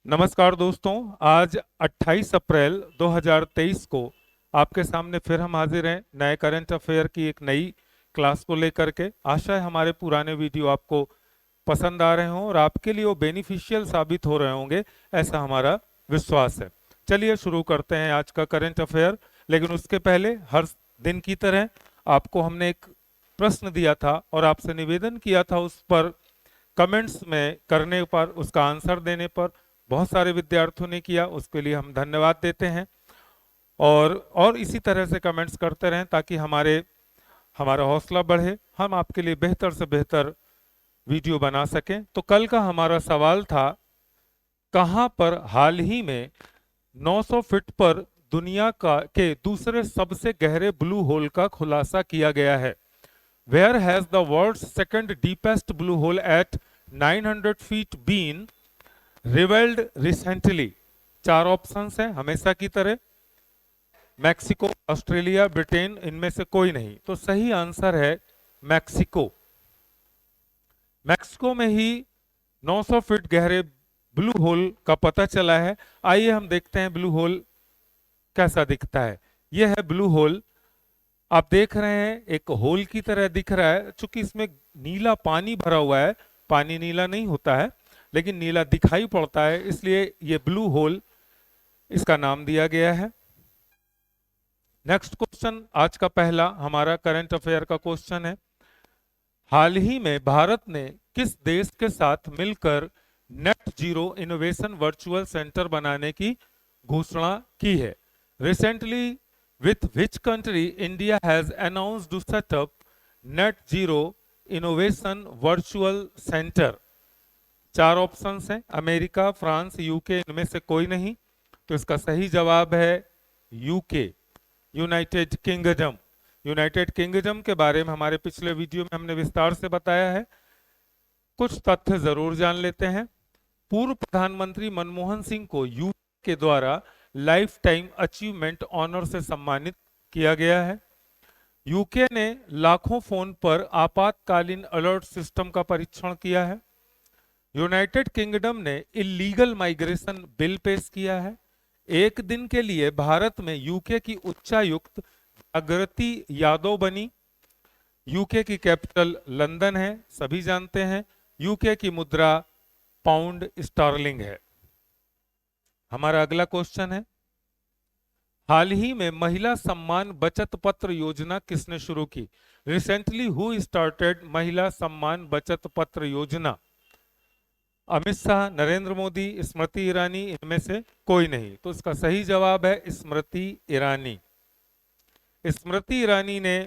नमस्कार दोस्तों। आज 28 अप्रैल 2023 को आपके सामने फिर हम हाजिर हैं नए करंट अफेयर की एक नई क्लास को लेकर के। आशा है हमारे पुराने वीडियो आपको पसंद आ रहे हों और आपके लिए वो बेनिफिशियल साबित हो रहे होंगे, ऐसा हमारा विश्वास है। चलिए शुरू करते हैं आज का करंट अफेयर। लेकिन उसके पहले हर दिन की तरह आपको हमने एक प्रश्न दिया था और आपसे निवेदन किया था उस पर कमेंट्स में करने पर, उसका आंसर देने पर बहुत सारे विद्यार्थियों ने किया, उसके लिए हम धन्यवाद देते हैं। और इसी तरह से कमेंट्स करते रहें ताकि हमारा हौसला बढ़े, हम आपके लिए बेहतर से बेहतर वीडियो बना सकें। तो कल का हमारा सवाल था, कहां पर हाल ही में 900 फीट पर दुनिया के दूसरे सबसे गहरे ब्लू होल का खुलासा किया गया है? Where has the world's second deepest blue hole at 900 feet been revealed recently? चार ऑप्शंस हैं हमेशा की तरह। मैक्सिको, ऑस्ट्रेलिया, ब्रिटेन, इनमें से कोई नहीं। तो सही आंसर है मैक्सिको। मैक्सिको में ही 900 फीट गहरे ब्लू होल का पता चला है। आइए हम देखते हैं ब्लू होल कैसा दिखता है। यह है ब्लू होल। आप देख रहे हैं एक होल की तरह दिख रहा है, चूंकि इसमें नीला पानी भरा हुआ है। पानी नीला नहीं होता है लेकिन नीला दिखाई पड़ता है, इसलिए ये ब्लू होल इसका नाम दिया गया है। नेक्स्ट क्वेश्चन, आज का पहला हमारा करंट अफेयर का क्वेश्चन है, हाल ही में भारत ने किस देश के साथ मिलकर net zero innovation virtual centre बनाने की घोषणा की है? Recently with which country India has announced to set up net zero innovation virtual center? चार ऑप्शंस हैं, अमेरिका, फ्रांस, यूके, इनमें से कोई नहीं। तो इसका सही जवाब है UK, United kingdom. United kingdom के बारे में हमारे पिछले वीडियो में हमने विस्तार से बताया है। कुछ तथ्य जरूर जान लेते हैं। पूर्व प्रधानमंत्री मनमोहन सिंह को यूके के द्वारा लाइफ टाइम अचीवमेंट ऑनर से सम्मानित किया गया है। यूके ने लाखों फोन पर आपातकालीन अलर्ट सिस्टम का परीक्षण किया है। यूनाइटेड किंगडम ने इलीगल माइग्रेशन बिल पेश किया है। एक दिन के लिए भारत में यूके की उच्चायुक्त जागृति यादव बनी। यूके की कैपिटल लंदन है, सभी जानते हैं। यूके की मुद्रा पाउंड स्टर्लिंग है। हमारा अगला क्वेश्चन है, हाल ही में महिला सम्मान बचत पत्र योजना किसने शुरू की? रिसेंटली हु स्टार्टेड महिला सम्मान बचत पत्र योजना? अमित शाह, नरेंद्र मोदी, स्मृति ईरानी, इनमें से कोई नहीं। तो इसका सही जवाब है स्मृति ईरानी। स्मृति ईरानी ने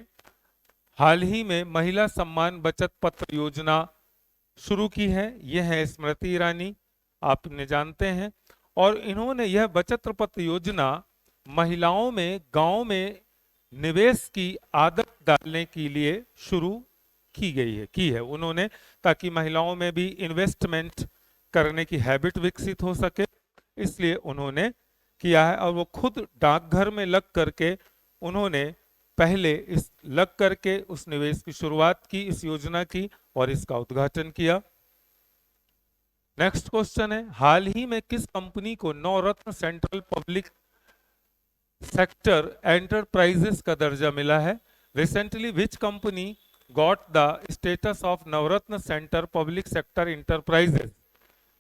हाल ही में महिला सम्मान बचत पत्र योजना शुरू की है। यह है स्मृति ईरानी, आपने जानते हैं। और इन्होंने यह बचत पत्र योजना महिलाओं में गांव में निवेश की आदत डालने के लिए शुरू की है उन्होंने, ताकि महिलाओं में भी इन्वेस्टमेंट करने की हैबिट विकसित हो सके, इसलिए उन्होंने किया है। और वो खुद डाकघर में लग करके उन्होंने पहले लग करके उस निवेश की शुरुआत की, इस योजना की, और इसका उद्घाटन किया। नेक्स्ट क्वेश्चन है, हाल ही में किस कंपनी को नवरत्न सेंट्रल पब्लिक सेक्टर एंटरप्राइजेस का दर्जा मिला है? Recently which company got the status of Navratna centre public sector enterprises?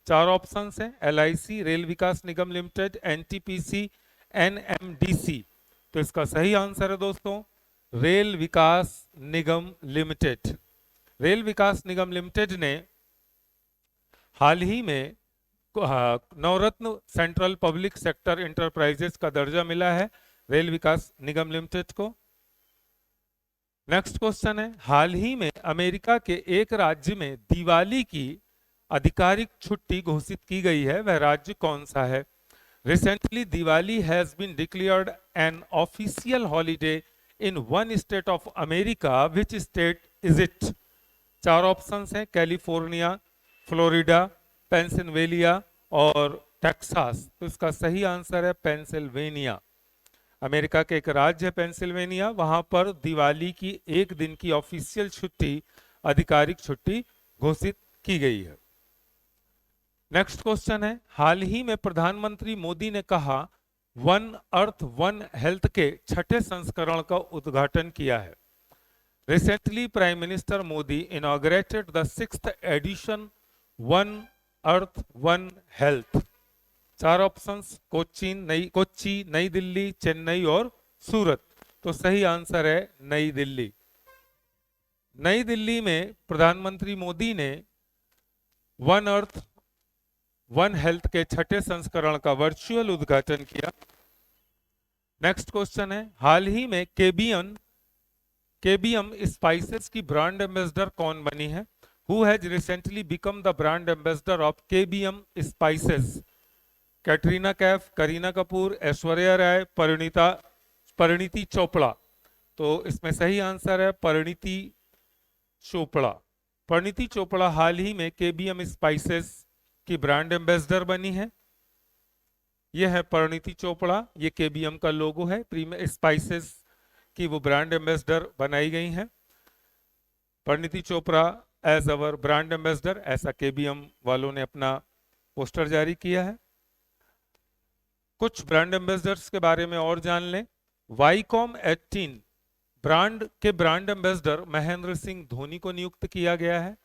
चार ऑप्शंस हैं, एलआईसी, रेल विकास निगम लिमिटेड, एनटीपीसी, एनएमडीसी। तो इसका सही आंसर है दोस्तों रेल विकास निगम लिमिटेड। रेल विकास निगम लिमिटेड ने हाल ही में नवरत्न सेंट्रल पब्लिक सेक्टर एंटरप्राइजेस का दर्जा मिला है रेल विकास निगम लिमिटेड को। नेक्स्ट क्वेश्चन है, हाल ही में अमेरिका के एक राज्य में दिवाली की आधिकारिक छुट्टी घोषित की गई है, वह राज्य कौन सा है? Recently Diwali has been declared an official holiday in one state of America, which state is it? चार ऑप्शंस हैं, कैलिफोर्निया, फ्लोरिडा, पेंसिल्वेनिया और टेक्सास। तो इसका सही आंसर है पेंसिल्वेनिया। अमेरिका के एक राज्य है पेंसिल्वेनिया, वहां पर दिवाली की एक दिन की ऑफिशियल छुट्टी, आधिकारिक छुट्टी घोषित की गई है। नेक्स्ट क्वेश्चन है, हाल ही में प्रधानमंत्री मोदी ने कहा वन अर्थ वन हेल्थ के छठे संस्करण का उद्घाटन किया है। Recently prime minister Modi inaugurated the 6th edition one earth one health. चार ऑप्शंस, कोच्चि, नई दिल्ली, चेन्नई और सूरत। तो सही आंसर है नई दिल्ली। नई दिल्ली में प्रधानमंत्री मोदी ने वन अर्थ वन हेल्थ के छठे संस्करण का वर्चुअल उद्घाटन किया। नेक्स्ट क्वेश्चन है, हाल ही में केबीएम स्पाइसेस की ब्रांड एम्बेसडर कौन बनी है? Who has recently become the brand ambassador of KBM spices? Katrina Kaif, Kareena Kapoor, Aishwarya Rai, Parineeti Chopra. तो इसमें सही आंसर है परिणीति चोपड़ा। परिणीति चोपड़ा हाल ही में केबीएम स्पाइसेस की ब्रांड एम्बेसडर बनी है। यह है परिणीति चोपड़ा, ये केबीएम का लोगो है। प्रीमियम स्पाइसेस की वो ब्रांड एम्बेसडर बनाई गई हैं। Parineeti Chopra as our brand ambassador, ऐसा केबीएम वालों ने अपना पोस्टर जारी किया है। कुछ ब्रांड एम्बेसडर्स के बारे में और जान लें। Viacom 18 brand ambassador Mahendra Singh Dhoni को नियुक्त किया गया है।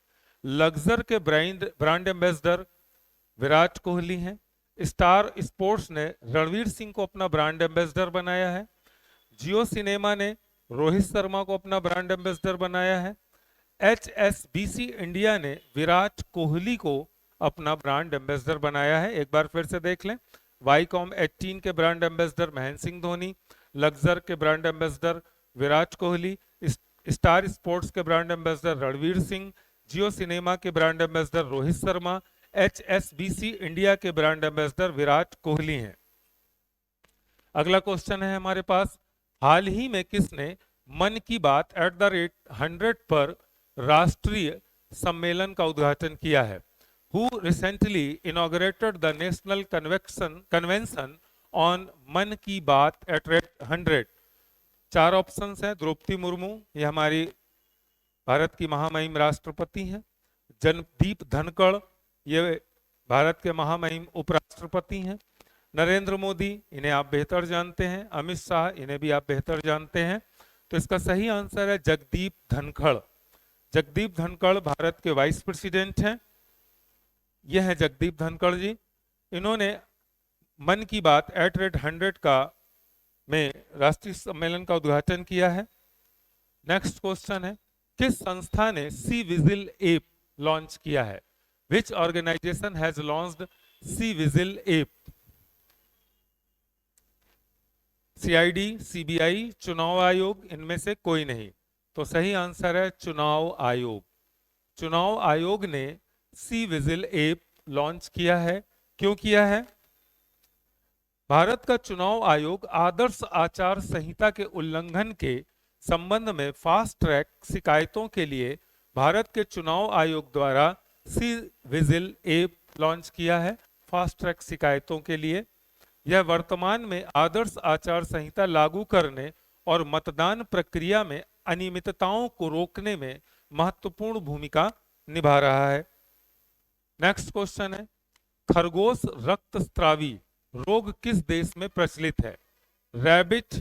लग्जर के ब्रांड एम्बेसडर विराट कोहली हैं। स्टार स्पोर्ट्स ने रणवीर सिंह को अपना ब्रांड एम्बेसडर बनाया है। जियो सिनेमा ने रोहित शर्मा को अपना ब्रांड एम्बेसडर बनाया है। HSBC इंडिया ने विराट कोहली को अपना ब्रांड एम्बेसडर बनाया है। एक बार फिर से देख लें, वाईकॉम 18 के ब्रांड एम्बेसडर महेंद्र सिंह धोनी, लग्जर के brand ambassador Virat Kohli, star sports के ब्रांड एम्बेसडर रणवीर सिंह, जियो सिनेमा के brand ambassador Rohit Sharma, HSBC India के ब्रांड एम्बेसडर विराट कोहली हैं। अगला क्वेश्चन है हमारे पास, हाल ही में किसने मन की बात @100 पर राष्ट्रीय सम्मेलन का उद्घाटन किया है? Who recently inaugurated the national convention on मन की बात @100? चार ऑप्शंस हैं। द्रौपदी मुर्मू, ये हमारी भारत की महामहिम राष्ट्रपति हैं। जगदीप धनखड़, ये भारत के महामहिम उपराष्ट्रपति हैं। नरेंद्र मोदी, इन्हें आप बेहतर जानते हैं। अमित शाह, इन्हें भी आप बेहतर जानते हैं। तो इसका सही आंसर है जगदीप धनखड़। जगदीप धनखड़ भारत के वाइस प्रेसिडेंट हैं। यह है जगदीप धनखड़ जी। इन्होंने मन की बात @100 का में राष्ट्रीय सम्मेलन का उद्घाटन किया है। नेक्स्ट क्वेश्चन है, किस संस्था ने सी विजिल ऐप लॉन्च किया है? Which organization has launched C vigil app? CID, CBI, चुनाव आयोग, इनमें से कोई नहीं। तो सही आंसर है चुनाव आयोग। चुनाव आयोग ने सी विजिल ऐप लॉन्च किया है। क्यों किया है? भारत का चुनाव आयोग आदर्श आचार संहिता के उल्लंघन के संबंध में फास्ट ट्रैक शिकायतों के लिए भारत के चुनाव आयोग द्वारा सी विजिल ऐप लॉन्च किया है। फास्ट ट्रैक शिकायतों के लिए यह वर्तमान में आदर्श आचार संहिता लागू करने और मतदान प्रक्रिया में अनियमितताओं को रोकने में महत्वपूर्ण भूमिका निभा रहा है। नेक्स्ट क्वेश्चन है, खरगोश रक्तस्रावी रोग किस देश में प्रचलित है? Rabbit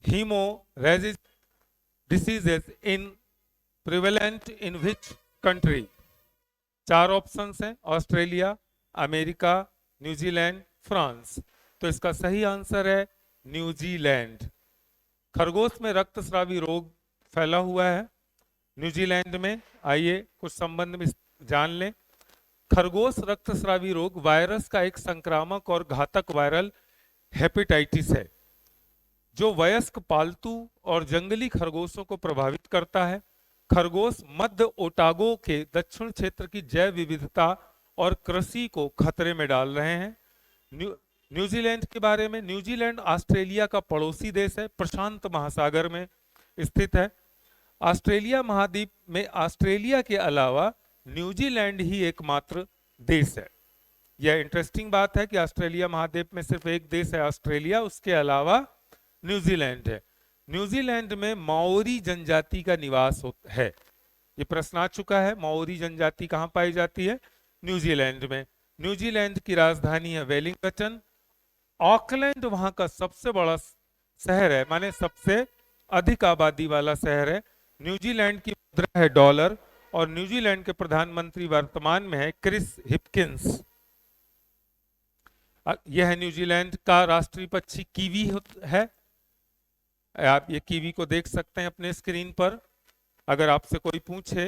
haemorrhagic diseases in prevalent in which country? चार ऑप्शंस हैं, ऑस्ट्रेलिया, अमेरिका, न्यूजीलैंड, फ्रांस। तो इसका सही आंसर है न्यूजीलैंड। खरगोश में रक्तस्रावी रोग फैला हुआ है न्यूजीलैंड में। आइए कुछ संबंध में जान लें। खरगोश रक्तस्रावी रोग वायरस का एक संक्रामक और घातक वायरल हेपेटाइटिस है जो वयस्क पालतू और जंगली खरगोशों को प्रभावित करता है। खरगोश मध्य ओटागो के दक्षिण क्षेत्र की जैव विविधता और कृषि को खतरे में डाल रहे हैं। न्यूजीलैंड के बारे में, न्यूजीलैंड ऑस्ट्रेलिया का पड़ोसी देश है, प्रशांत महासागर में स्थित है। ऑस्ट्रेलिया महाद्वीप में ऑस्ट्रेलिया के अलावा न्यूजीलैंड ही एकमात्र देश है। यह इंटरेस्टिंग बात है कि ऑस्ट्रेलिया महाद्वीप में सिर्फ एक देश है ऑस्ट्रेलिया, उसके अलावा न्यूजीलैंड है। न्यूजीलैंड में माओरी जनजाति का निवास है। ये प्रश्न आ चुका है, माओरी जनजाति कहाँ पाई जाती है? न्यूजीलैंड में। न्यूजीलैंड की राजधानी है वेलिंगटन। ऑकलैंड वहां का सबसे बड़ा शहर है, माने सबसे अधिक आबादी वाला शहर है। न्यूजीलैंड की मुद्रा है डॉलर, और न्यूजीलैंड के प्रधानमंत्री वर्तमान में है क्रिस हिपकिंस। यह है न्यूजीलैंड का राष्ट्रीय पक्षी कीवी है। आप ये कीवी को देख सकते हैं अपने स्क्रीन पर। अगर आपसे कोई पूछे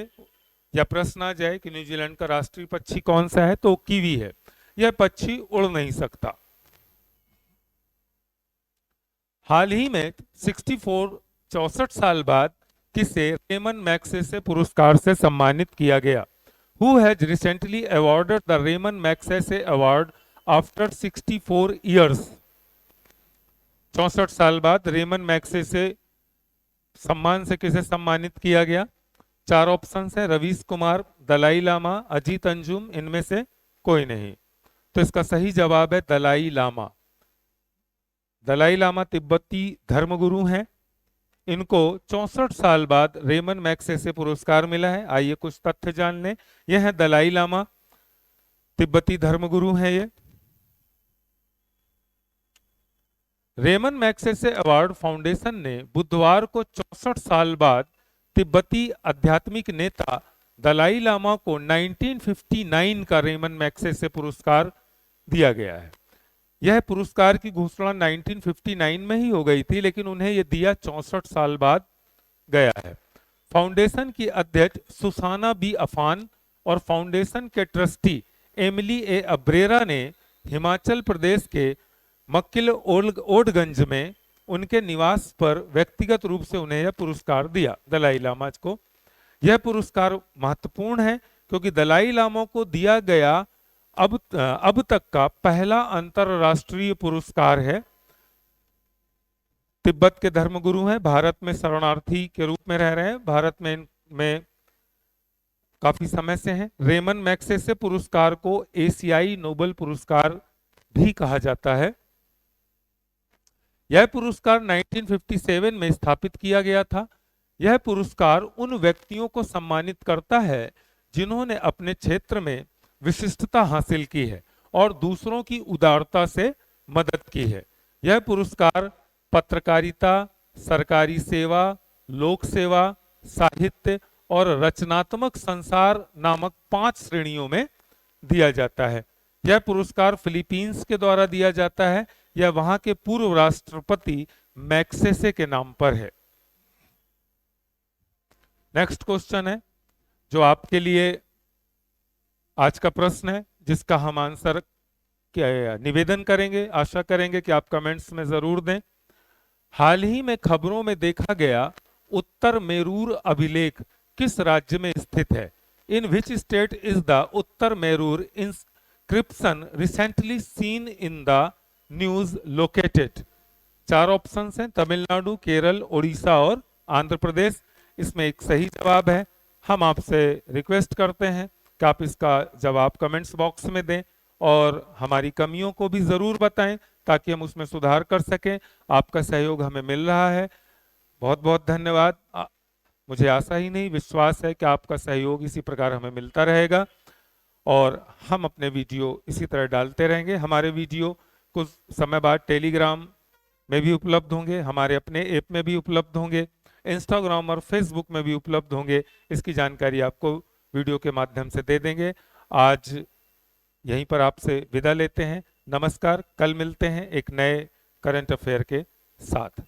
या प्रश्न आ जाए कि न्यूजीलैंड का राष्ट्रीय पक्षी कौन सा है, तो कीवी है। यह पक्षी उड़ नहीं सकता। हाल ही में 64 साल बाद किसे रेमन मैग्सेसे पुरस्कार से सम्मानित किया गया? Who has recently awarded the Raymond Magsaysay Award after 64 years? 64 साल बाद रेमन मैग्सेसे सम्मान से किसे सम्मानित किया गया? 4 ऑप्शन है, रवीश कुमार, दलाई लामा, अजीत अंजुम, इनमें से कोई नहीं। तो इसका सही जवाब है दलाई लामा। दलाई लामा तिब्बती धर्मगुरु हैं। इनको 64 साल बाद रेमन मैग्सेसे पुरस्कार मिला है। आइए कुछ तथ्य जान लें। यह है दलाई लामा, तिब्बती धर्मगुरु हैं ये। रेमन मैग्सेसे अवार्ड फाउंडेशन ने बुधवार को 64 साल बाद तिब्बती आध्यात्मिक नेता दलाई लामा को 1959 का रेमन मैग्सेसे पुरस्कार दिया गया है। यह पुरस्कार की घोषणा 1959 में ही हो गई थी, लेकिन उन्हें यह दिया 64 साल बाद गया है। फाउंडेशन की अध्यक्ष सुसाना बी अफान और फाउंडेशन के ट्रस्टी एमिली ए अब्रेरा ने हिमाचल प्रदेश के मक्किल ओडगंज में उनके निवास पर व्यक्तिगत रूप से उन्हें यह पुरस्कार दिया, दलाई लामा को। यह पुरस्कार महत्वपूर्ण है क्योंकि दलाई लामा को दिया गया अब तक का पहला अंतरराष्ट्रीय पुरस्कार है। तिब्बत के धर्मगुरु हैं, भारत में शरणार्थी के रूप में रह रहे हैं, भारत में काफी समय से हैं। रेमन मैग्सेसे पुरस्कार को एशियाई नोबेल पुरस्कार भी कहा जाता है। यह पुरस्कार 1957 में स्थापित किया गया था। यह पुरस्कार उन व्यक्तियों को सम्मानित करता है जिन्होंने अपने क्षेत्र में विशिष्टता हासिल की है और दूसरों की उदारता से मदद की है। यह पुरस्कार पत्रकारिता, सरकारी सेवा, लोक सेवा, साहित्य और रचनात्मक संसार नामक 5 श्रेणियों में दिया जाता है। यह पुरस्कार फिलीपींस के द्वारा दिया जाता है। यह वहां के पूर्व राष्ट्रपति मैग्सेसे के नाम पर है। नेक्स्ट क्वेश्चन है जो आपके लिए आज का प्रश्न है, जिसका हम आंसर निवेदन करेंगे। आशा करेंगे कि आप कमेंट्स में जरूर दें। हाल ही में खबरों में देखा गया उत्तर मेरूर अभिलेख किस राज्य में स्थित है? In which state is the Uttaramerur inscription recently seen in the news located? 4 option हैं, तमिलनाडु, केरल, उड़ीसा और आंध्र प्रदेश। इसमें एक सही जवाब है। हम आपसे रिक्वेस्ट करते हैं कि आप इसका जवाब कमेंट्स बॉक्स में दें और हमारी कमियों को भी जरूर बताएं ताकि हम उसमें सुधार कर सकें। आपका सहयोग हमें मिल रहा है। बहुत बहुत धन्यवाद। मुझे आशा ही नहीं, विश्वास है कि आपका सहयोग इसी प्रकार हमें मिलता रहेगा और हम अपने वीडियो इसी तरह डालते रहेंगे। हमारे वीडियो कुछ समय बाद टेलीग्राम में भी उपलब्ध होंगे, हमारे अपने ऐप में भी उपलब्ध होंगे, इंस्टाग्राम और फेसबुक में भी उपलब्ध होंगे। इसकी जानकारी आपको वीडियो के माध्यम से दे देंगे। आज यहीं पर आपसे विदा लेते हैं। नमस्कार। कल मिलते हैं एक नए करंट अफेयर के साथ।